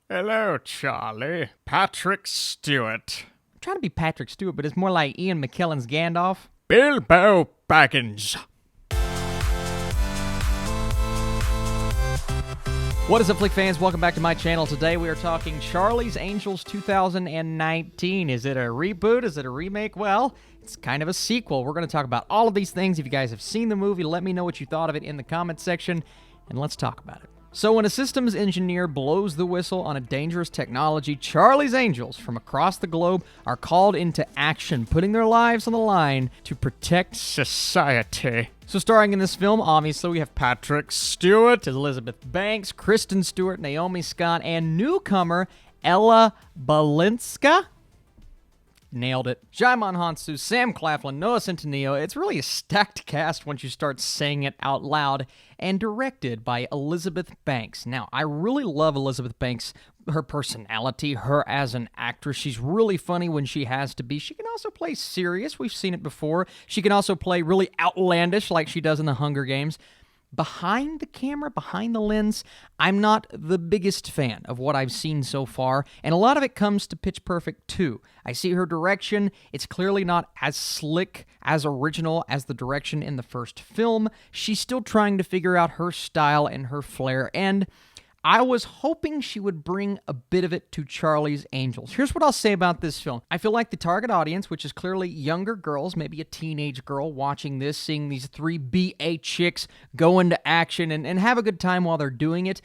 Hello, Charlie. Patrick Stewart. I'm trying to be Patrick Stewart, but it's more like Ian McKellen's Gandalf. Bilbo Baggins. What is up, Flick fans? Welcome back to my channel. Today we are talking Charlie's Angels 2019. Is it a reboot? Is it a remake? Well, it's kind of a sequel. We're going to talk about all of these things. If you guys have seen the movie, let me know what you thought of it in the comments section, and let's talk about it. So when a systems engineer blows the whistle on a dangerous technology, Charlie's Angels from across the globe are called into action, putting their lives on the line to protect Society. So starring in this film, obviously, we have Patrick Stewart, Elizabeth Banks, Kristen Stewart, Naomi Scott, and newcomer Ella Balinska. Nailed it. Djimon Hounsou, Sam Claflin, Noah Centineo. It's really a stacked cast once you start saying it out loud, and directed by Elizabeth Banks. Now, I really love Elizabeth Banks, her personality, her as an actress. She's really funny when she has to be. She can also play serious. We've seen it before. She can also play really outlandish like she does in the Hunger Games. Behind the camera, behind the lens, I'm not the biggest fan of what I've seen so far, and a lot of it comes to Pitch Perfect 2. I see her direction. It's clearly not as slick, as original as the direction in the first film. She's still trying to figure out her style and her flair, and I was hoping she would bring a bit of it to Charlie's Angels. Here's what I'll say about this film. I feel like the target audience, which is clearly younger girls, maybe a teenage girl watching this, seeing these three BA chicks go into action and have a good time while they're doing it,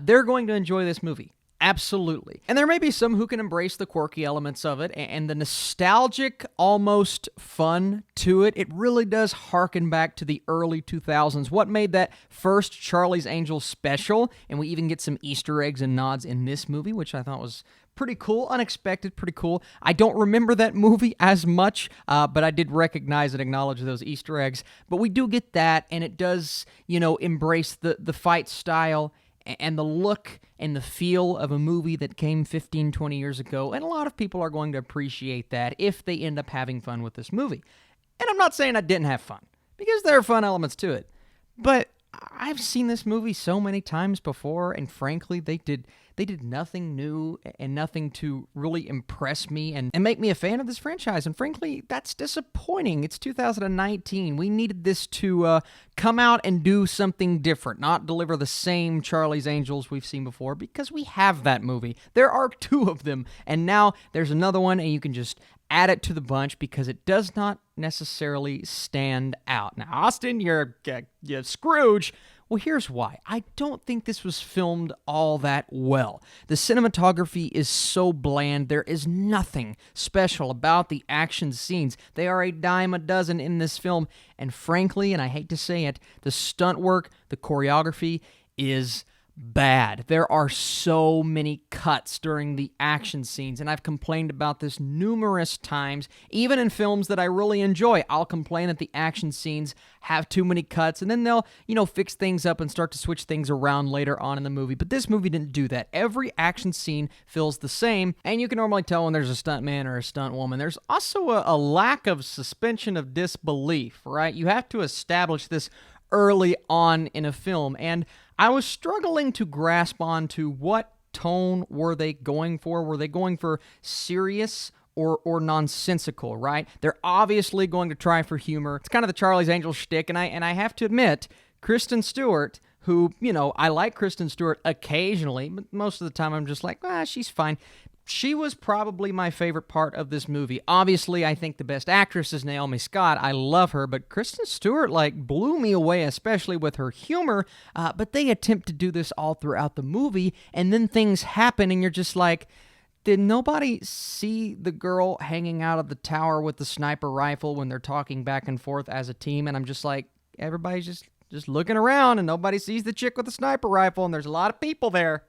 they're going to enjoy this movie. Absolutely. And there may be some who can embrace the quirky elements of it and the nostalgic, almost fun to it. It really does harken back to the early 2000s. What made that first Charlie's Angels special? And we even get some Easter eggs and nods in this movie, which I thought was pretty cool, unexpected, pretty cool. I don't remember that movie as much, but I did recognize and acknowledge those Easter eggs. But we do get that, and it does, embrace the fight style and the look and the feel of a movie that came 15, 20 years ago, and a lot of people are going to appreciate that if they end up having fun with this movie. And I'm not saying I didn't have fun, because there are fun elements to it, but I've seen this movie so many times before, and frankly, they did nothing new and nothing to really impress me and make me a fan of this franchise, and frankly, that's disappointing. It's 2019. We needed this to come out and do something different, not deliver the same Charlie's Angels we've seen before, because we have that movie. There are two of them, and now there's another one, and you can just add it to the bunch because it does not necessarily stand out. Now, Austin, you're Scrooge. Well, here's why. I don't think this was filmed all that well. The cinematography is so bland. There is nothing special about the action scenes. They are a dime a dozen in this film. And frankly, and I hate to say it, the stunt work, the choreography is bad. There are so many cuts during the action scenes, and I've complained about this numerous times. Even in films that I really enjoy, I'll complain that the action scenes have too many cuts, and then they'll, fix things up and start to switch things around later on in the movie. But this movie didn't do that. Every action scene feels the same, and you can normally tell when there's a stuntman or a stuntwoman. There's also a lack of suspension of disbelief, right? You have to establish this early on in a film, and I was struggling to grasp onto what tone were they going for. Were they going for serious or nonsensical, right? They're obviously going to try for humor. It's kind of the Charlie's Angels shtick, and I have to admit, Kristen Stewart, who, I like Kristen Stewart occasionally, but most of the time I'm just like, she's fine. She was probably my favorite part of this movie. Obviously, I think the best actress is Naomi Scott. I love her, but Kristen Stewart, blew me away, especially with her humor. But they attempt to do this all throughout the movie, and then things happen, and you're just like, did nobody see the girl hanging out of the tower with the sniper rifle when they're talking back and forth as a team? And I'm just like, everybody's just looking around, and nobody sees the chick with the sniper rifle, and there's a lot of people there.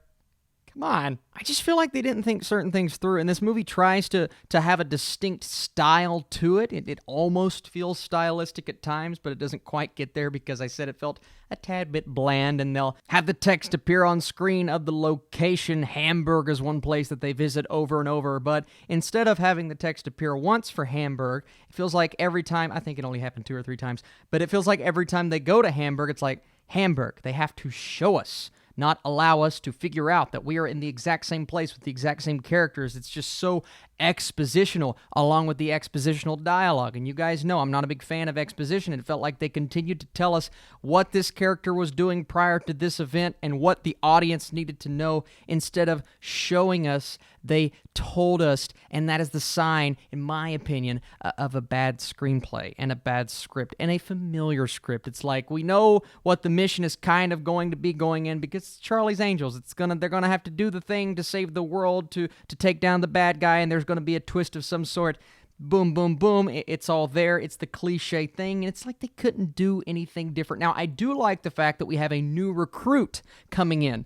Come on. I just feel like they didn't think certain things through, and this movie tries to have a distinct style to it. It almost feels stylistic at times, but it doesn't quite get there because I said it felt a tad bit bland, and they'll have the text appear on screen of the location. Hamburg is one place that they visit over and over, but instead of having the text appear once for Hamburg, it feels like every time, I think it only happened 2 or 3 times, but it feels like every time they go to Hamburg, it's like, Hamburg, they have to show us not allow us to figure out that we are in the exact same place with the exact same characters. It's just so expositional, along with the expositional dialogue. And you guys know I'm not a big fan of exposition. It felt like they continued to tell us what this character was doing prior to this event and what the audience needed to know instead of showing us. They told us, and that is the sign, in my opinion, of a bad screenplay and a bad script and a familiar script. It's like we know what the mission is kind of going to be going in because it's Charlie's Angels. They're gonna have to do the thing to save the world, to take down the bad guy, and there's going to be a twist of some sort. Boom, boom, boom. It's all there. It's the cliche thing, and it's like they couldn't do anything different. Now, I do like the fact that we have a new recruit coming in.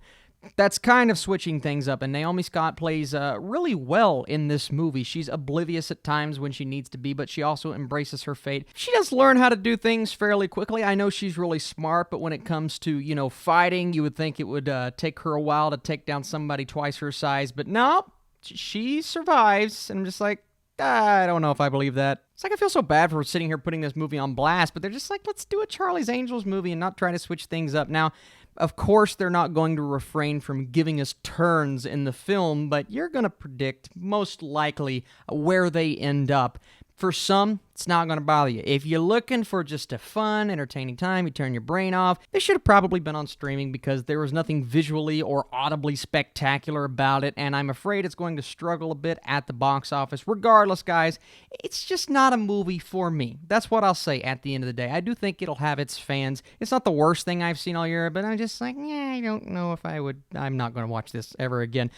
That's kind of switching things up, and Naomi Scott plays really well in this movie. She's oblivious at times when she needs to be, but she also embraces her fate. She does learn how to do things fairly quickly. I know she's really smart, but when it comes to, fighting, you would think it would take her a while to take down somebody twice her size, but no, she survives, and I'm just like, I don't know if I believe that. It's like I feel so bad for sitting here putting this movie on blast, but they're just like, let's do a Charlie's Angels movie and not try to switch things up. Now, of course, they're not going to refrain from giving us turns in the film, but you're going to predict, most likely, where they end up. For some, it's not going to bother you. If you're looking for just a fun, entertaining time, you turn your brain off, they should have probably been on streaming because there was nothing visually or audibly spectacular about it, and I'm afraid it's going to struggle a bit at the box office. Regardless, guys, it's just not a movie for me. That's what I'll say at the end of the day. I do think it'll have its fans. It's not the worst thing I've seen all year, but I'm just like, I don't know if I would. I'm not going to watch this ever again.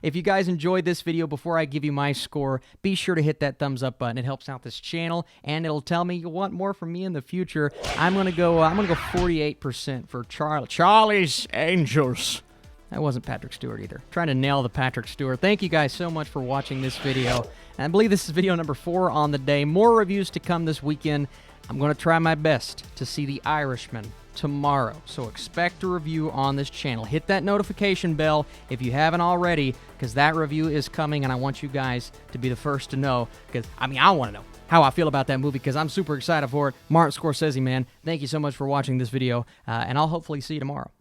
If you guys enjoyed this video, before I give you my score, be sure to hit that thumbs up button. It helps out this channel, and it'll tell me you want more from me in the future. I'm gonna go 48% for Charlie's Angels. That wasn't Patrick Stewart either. Trying to nail the Patrick Stewart. Thank you guys so much for watching this video. And I believe this is video number 4 on the day. More reviews to come this weekend. I'm going to try my best to see The Irishman tomorrow. So expect a review on this channel. Hit that notification bell if you haven't already, because that review is coming, and I want you guys to be the first to know, because, I want to know how I feel about that movie, because I'm super excited for it. Martin Scorsese, man, thank you so much for watching this video, and I'll hopefully see you tomorrow.